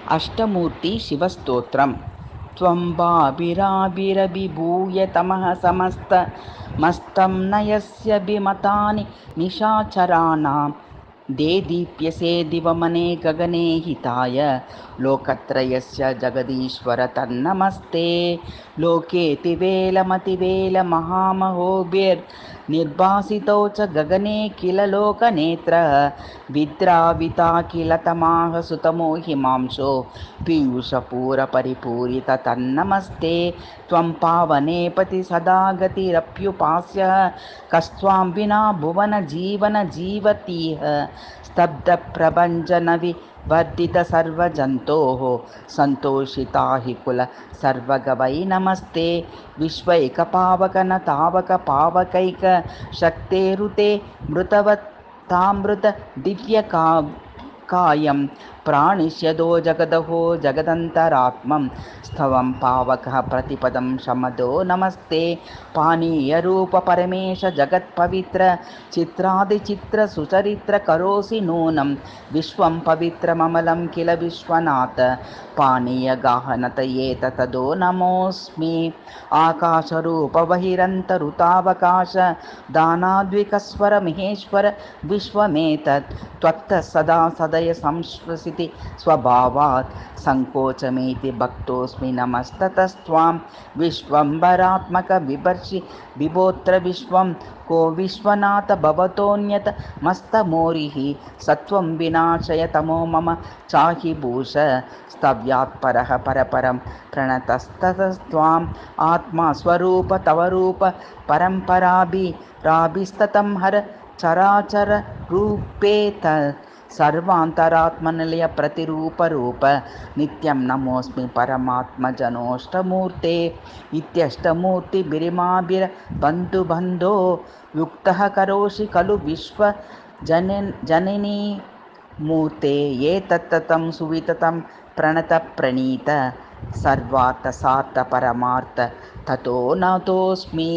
अष्टमूर्ति शिवस्तोत्रम्। त्वं बाबिराबिरभिभूय तमः समस्तमस्तं नयस्य विमतानि निशाचराणां देदीप्यसे दिवमने गगने हिताय लोकत्रयस्य जगदीश्वर तन्नमस्ते। लोकेतिवेलमतिवेलमहामहोभिर्निर्भासितौ च गगने किल लोकनेत्रः विद्राविता किल तमाह सुतमो हिमांशो पीयूषपूरपरिपूरित तन्नमस्ते। त्वं पावनेपति सदा गतिरप्युपास्यः कस्त्वां विना भुवन जीवन जीवतीह स्तब्धप्रभञ्जनविवर्धित सर्वजन्तोः सन्तोषिता हि कुल सर्वगवै नमस्ते। विश्वैकपावकनतावकपावकैक शक्तेरुते मृतवत्तामृत दिव्यकायं प्राणिष्यदो जगदहो जगदन्तरात्मं स्तवं पावकः प्रतिपदं शमदो नमस्ते। पानीयरूप परमेश जगत्पवित्र चित्रादिचित्र सुचरित्र करोसि नूनं विश्वं पवित्रममलं किल विश्वनाथ पानीयगाहनत एतदो नमोऽस्मि। आकाशरूप बहिरन्तरुतावकाश दानाद्विकस्वर महेश्वर विश्वमेतत् त्वत्तः सदा सदय संश्वसिति स्वभावात् संकोचमेति भक्तोऽस्मि नमस्ततस्त्वां। विश्वम्भरात्मक बिभर्षि बिभोत्र विश्वं को विश्वनाथ भवतोऽन्यत मस्तमोरिः सत्वं विनाशय तमो मम चाहि भूष स्तव्यात्परः परपरं प्रणतस्ततस्त्वाम्। आत्मा स्वरूप तव रूप परम्पराभिराभिस्ततं हर चराचर रूपेत सर्वान्तरात्मनिलय प्रतिरूपरूप नित्यं नमोऽस्मि परमात्मजनोऽष्टमूर्ते। इत्यष्टमूर्तिभिरिमाभिर्बन्धुबन्धो युक्तः करोषि खलु विश्वजननी मूर्ते एतत्ततं सुविततं प्रणतप्रणीत सर्वार्थसार्थपरमार्थ ततो नतोऽस्मि।